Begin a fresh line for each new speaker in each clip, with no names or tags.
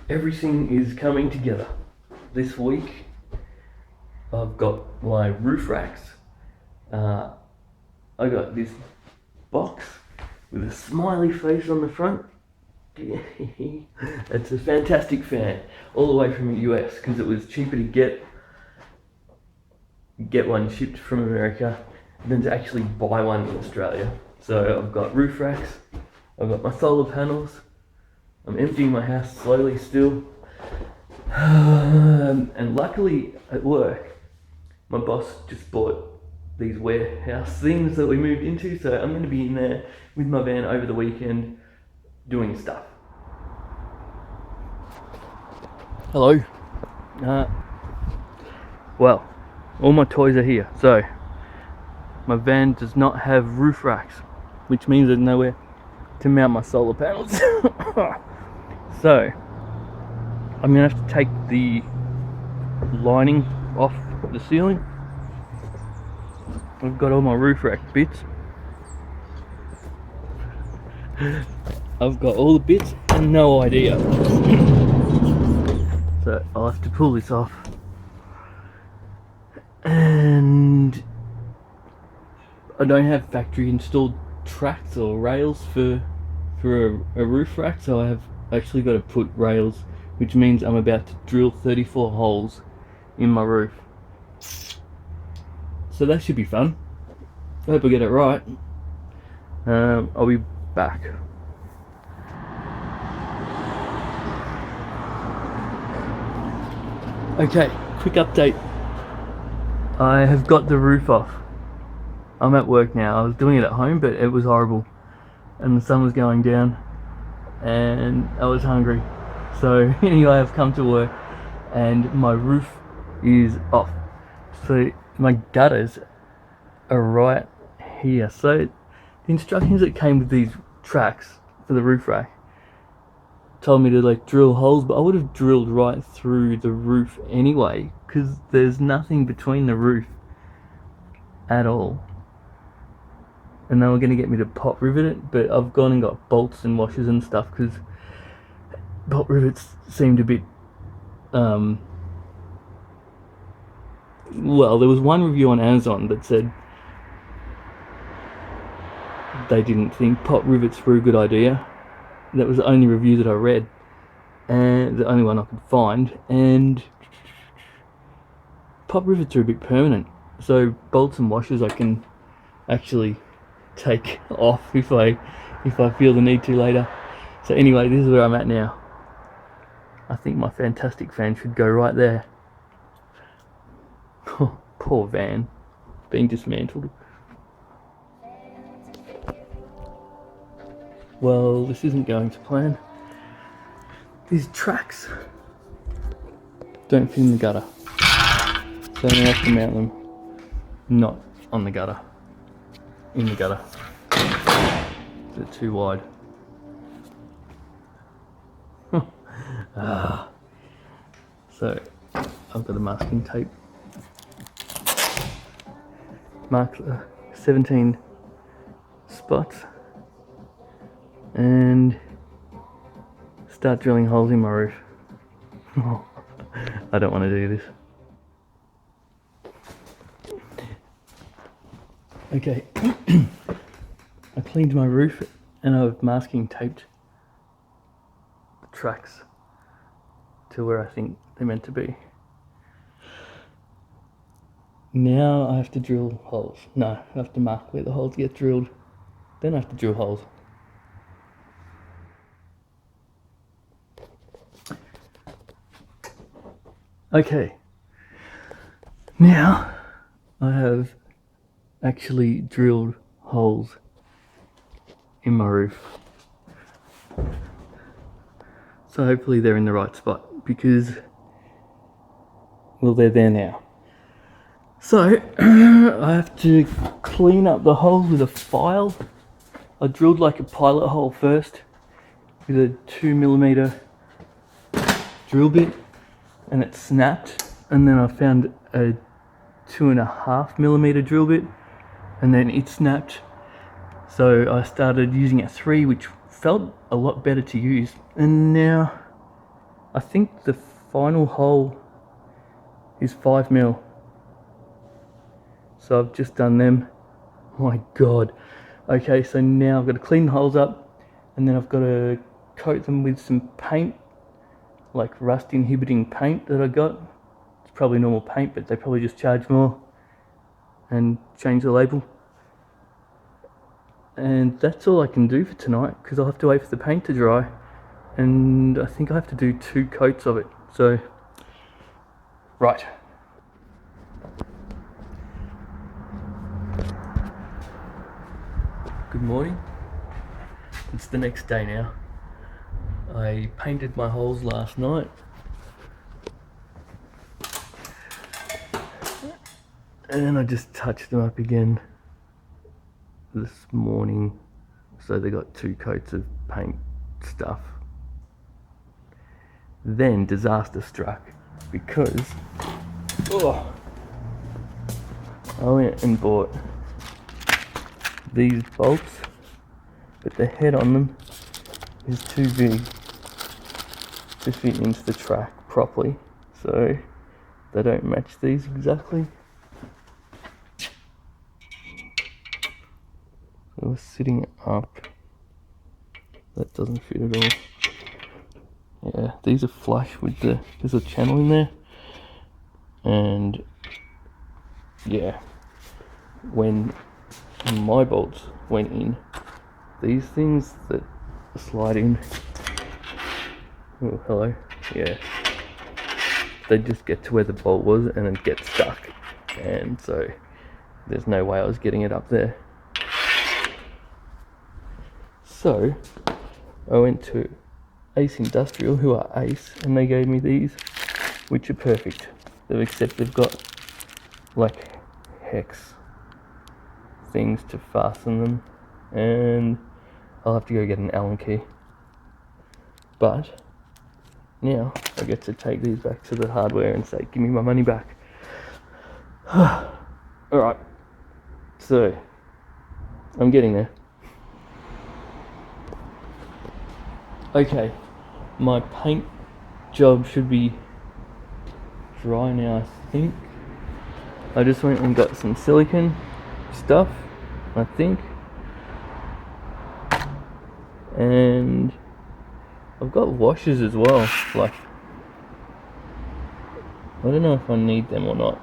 Everything is coming together. This week I've got my roof racks. I got this box with a smiley face on the front. It's a fantastic fan, all the way from the US, because it was cheaper to get one shipped from America than to actually buy one in Australia. So I've got roof racks, I've got my solar panels, I'm emptying my house slowly still. And luckily at work, my boss just bought these warehouse things that we moved into, so I'm going to be in there with my van over the weekend doing stuff. Hello. Well, all my toys are here, so my van does not have roof racks, which means there's nowhere to mount my solar panels. So I'm gonna have to take the lining off the ceiling. I've got all my roof rack bits. I've got all the bits and no idea. So I'll have to pull this off. And I don't have factory installed tracks or rails for a roof rack, so I have actually got to put rails, which means I'm about to drill 34 holes in my roof. So that should be fun. I hope I get it right. I'll be back. Okay, quick update. I have got the roof off. I'm at work now. I was doing it at home, but it was horrible. And the sun was going down, and I was hungry. So anyway, I've come to work, and my roof is off. So my gutters are right here. So the instructions that came with these tracks for the roof rack told me to like drill holes, but I would have drilled right through the roof anyway, because there's nothing between the roof at all. And they were going to get me to pot rivet it, but I've gone and got bolts and washers and stuff, because pot rivets seemed a bit well, there was one review on Amazon that said they didn't think pot rivets were a good idea. That was the only review that I read, and the only one I could find. And pot rivets are a bit permanent, so bolts and washers I can actually take off if I feel the need to later. So anyway, this is where I'm at now. I think my fantastic fan should go right there. Poor van, being dismantled. Well, this isn't going to plan. These tracks don't fit in the gutter, so I'm going to have to mount them not on the gutter, in the gutter. They're too wide. So I've got the masking tape. Mark 17 spots and start drilling holes in my roof. I don't want to do this. Okay, I cleaned my roof and I've masking taped the tracks to where I think they're meant to be. Now I have to drill holes. No, I have to mark where the holes get drilled. Then I have to drill holes. Okay, now I have actually drilled holes in my roof. So hopefully they're in the right spot, because, well, they're there now. So I have to clean up the holes with a file. I drilled like a pilot hole first with a 2mm drill bit, and it snapped, and then I found a 2.5mm drill bit, and then it snapped. So I started using a 3, which felt a lot better to use, and now I think the final hole is 5mm. So I've just done them. My God. Okay, so now I've got to clean the holes up, and then I've got to coat them with some paint, like rust inhibiting paint that I got. It's probably normal paint, but they probably just charge more, and change the label. And that's all I can do for tonight, because I'll have to wait for the paint to dry, and I think I have to do 2 coats of it. So, right. Good morning. It's the next day now. I painted my holes last night. And I just touched them up again this morning. So they got 2 coats of paint stuff. Then disaster struck because I went and bought these bolts, but the head on them is too big to fit into the track properly, so they don't match these exactly. It was sitting up. That doesn't fit at all. Yeah, these are flush with there's a channel in there, and yeah, when my bolts went in, these things that slide in, oh hello, yeah, they just get to where the bolt was and it gets stuck, and so there's no way I was getting it up there. So I went to Ace Industrial, who are Ace, and they gave me these, which are perfect, except they've got like hex things to fasten them, and I'll have to go get an Allen key. But now I get to take these back to the hardware and say, give me my money back. Alright, so I'm getting there. Okay, my paint job should be dry now, I think. I just went and got some silicone stuff, I think. And I've got washers as well, like, I don't know if I need them or not.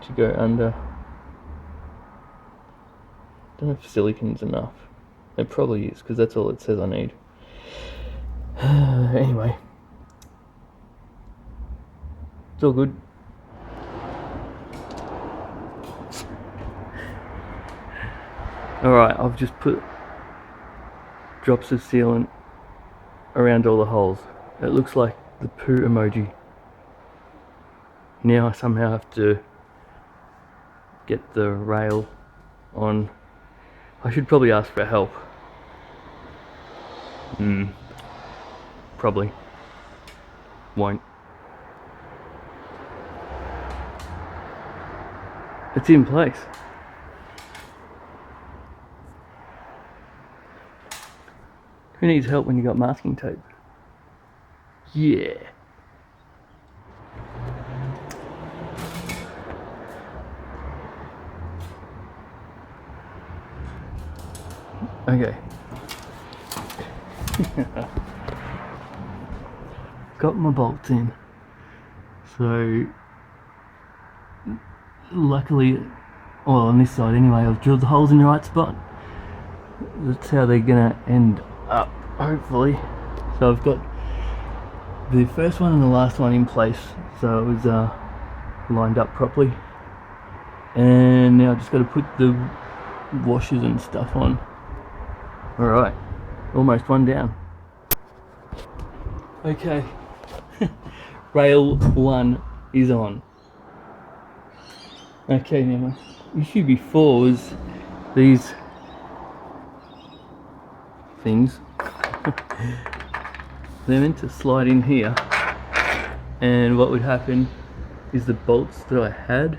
To go under. Don't know if silicone's enough. It probably is, because that's all it says I need. Anyway, it's all good. Alright, I've just put drops of sealant around all the holes. It looks like the poo emoji. Now I somehow have to get the rail on. I should probably ask for help. Probably. Won't. It's in place. Who needs help when you got masking tape? Yeah. Okay. Got my bolts in. So luckily, well, on this side anyway, I've drilled the holes in the right spot. That's how they're gonna end up, hopefully. So I've got the first one and the last one in place, so it was lined up properly. And now I've just got to put the washers and stuff on. Alright, almost one down. Okay, rail 1 is on. Okay, now the issue before was these things. They're meant to slide in here, and what would happen is the bolts that I had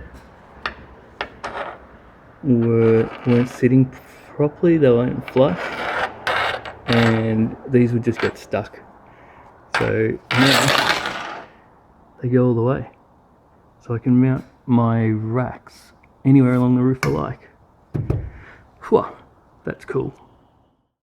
weren't sitting properly, they weren't flush, and these would just get stuck. So now they go all the way. So I can mount my racks anywhere along the roof I like. Whew, that's cool.